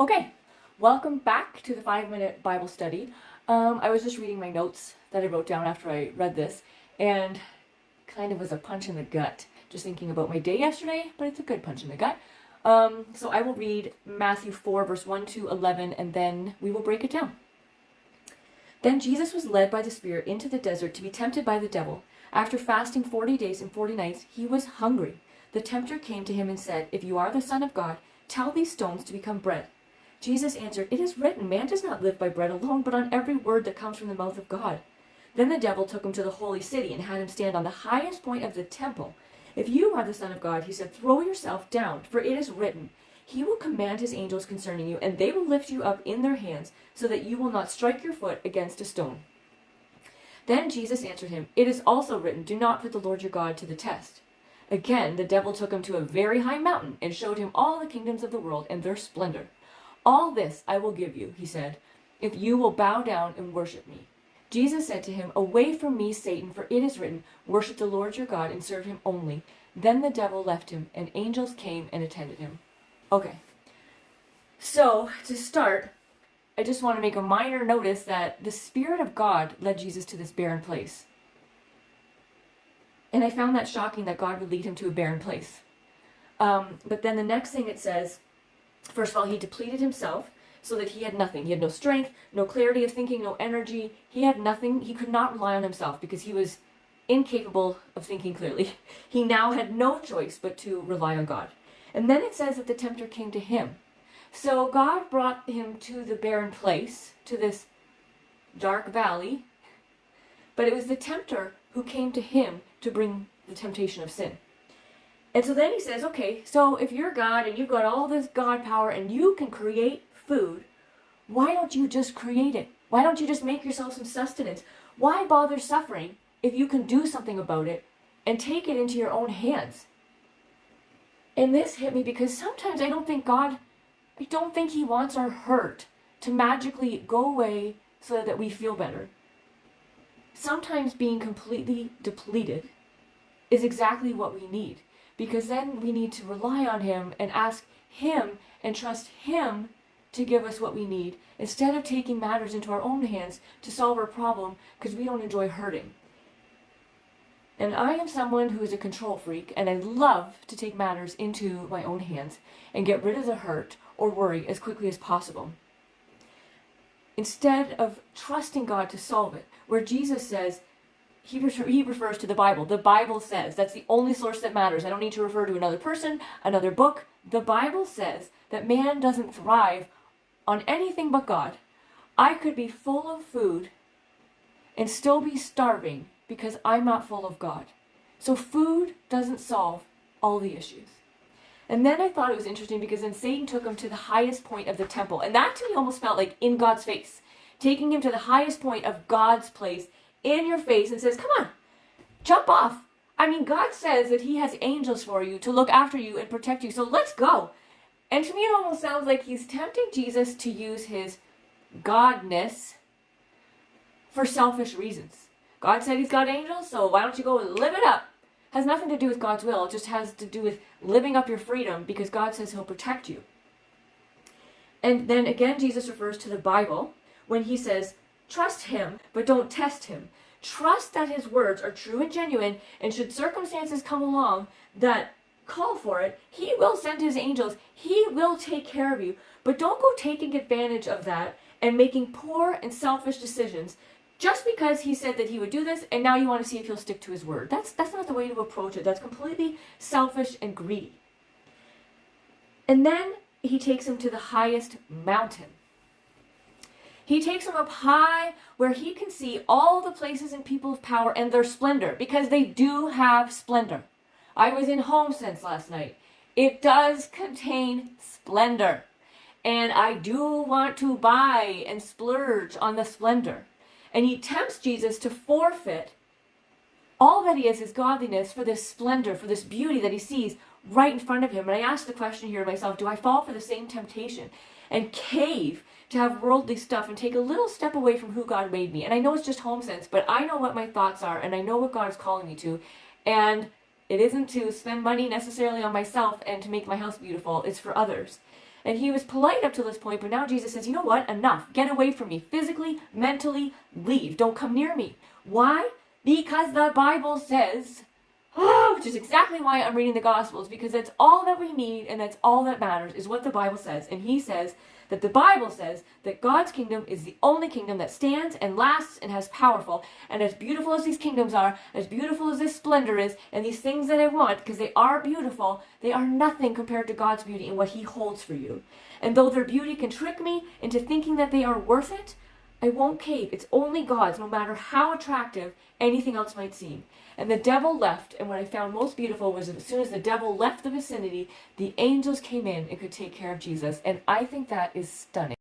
Okay, welcome back to the 5-minute Bible study. I was just reading my notes that I wrote down after I read this, and kind of was a punch in the gut, just thinking about my day yesterday, but it's a good punch in the gut. So I will read Matthew 4, verse 1 to 11, and then we will break it down. Then Jesus was led by the Spirit into the desert to be tempted by the devil. After fasting 40 days and 40 nights, he was hungry. The tempter came to him and said, "If you are the Son of God, tell these stones to become bread." Jesus answered, "It is written, man does not live by bread alone, but on every word that comes from the mouth of God." Then the devil took him to the holy city and had him stand on the highest point of the temple. "If you are the Son of God," he said, "throw yourself down, for it is written, he will command his angels concerning you, and they will lift you up in their hands, so that you will not strike your foot against a stone." Then Jesus answered him, "It is also written, do not put the Lord your God to the test." Again, the devil took him to a very high mountain and showed him all the kingdoms of the world and their splendor. "All this I will give you," he said, "if you will bow down and worship me." Jesus said to him, "Away from me, Satan, for it is written, worship the Lord your God and serve him only." Then the devil left him, and angels came and attended him. Okay, so to start, I just want to make a minor notice that the Spirit of God led Jesus to this barren place. And I found that shocking that God would lead him to a barren place. But then the next thing it says, first of all, he depleted himself so that he had nothing. He had no strength, no clarity of thinking, no energy. He had nothing. He could not rely on himself because he was incapable of thinking clearly. He now had no choice but to rely on God. And then it says that the tempter came to him. So God brought him to the barren place, to this dark valley. But it was the tempter who came to him to bring the temptation of sin. And so then he says, okay, so if you're God and you've got all this God power and you can create food, why don't you just create it? Why don't you just make yourself some sustenance? Why bother suffering if you can do something about it and take it into your own hands? And this hit me because sometimes I don't think he wants our hurt to magically go away so that we feel better. Sometimes being completely depleted is exactly what we need. Because then we need to rely on him and ask him and trust him to give us what we need, instead of taking matters into our own hands to solve our problem because we don't enjoy hurting. And I am someone who is a control freak, and I love to take matters into my own hands and get rid of the hurt or worry as quickly as possible, instead of trusting God to solve it, where Jesus says, he refers to the Bible. The Bible says. That's the only source that matters. I don't need to refer to another person, another book. The Bible says that man doesn't thrive on anything but God. I could be full of food and still be starving because I'm not full of God. So food doesn't solve all the issues. And then I thought it was interesting because then Satan took him to the highest point of the temple. And that to me almost felt like in God's face. Taking him to the highest point of God's place in your face and says, come on, jump off. I mean, God says that he has angels for you to look after you and protect you, so let's go. And to me it almost sounds like he's tempting Jesus to use his godness for selfish reasons. God said he's got angels, so why don't you go and live it up? Has nothing to do with God's will. It just has to do with living up your freedom because God says he'll protect you. And then again Jesus refers to the Bible when he says, trust him, but don't test him. Trust that his words are true and genuine, and should circumstances come along that call for it, he will send his angels. He will take care of you. But don't go taking advantage of that and making poor and selfish decisions just because he said that he would do this, and now you want to see if he'll stick to his word. That's not the way to approach it. That's completely selfish and greedy. And then he takes him to the highest mountain. He takes him up high where he can see all the places and people of power and their splendor, because they do have splendor. I was in HomeSense last night. It does contain splendor. And I do want to buy and splurge on the splendor. And he tempts Jesus to forfeit all that he is godliness, for this splendor, for this beauty that he sees right in front of him. And I asked the question here to myself, do I fall for the same temptation and cave to have worldly stuff and take a little step away from who God made me? And I know it's just HomeSense, but I know what my thoughts are, and I know what God is calling me to. And it isn't to spend money necessarily on myself and to make my house beautiful. It's for others. And he was polite up to this point, but now Jesus says, you know what? Enough. Get away from me. Physically, mentally, leave. Don't come near me. Why? Because the Bible says, which is exactly why I'm reading the Gospels, because that's all that we need and that's all that matters is what the Bible says. And he says that the Bible says that God's kingdom is the only kingdom that stands and lasts and has powerful. And as beautiful as these kingdoms are, as beautiful as this splendor is, and these things that I want, because they are beautiful, they are nothing compared to God's beauty and what he holds for you. And though their beauty can trick me into thinking that they are worth it, I won't cave. It's only God's, no matter how attractive anything else might seem. And the devil left, and what I found most beautiful was as soon as the devil left the vicinity, the angels came in and could take care of Jesus. And I think that is stunning.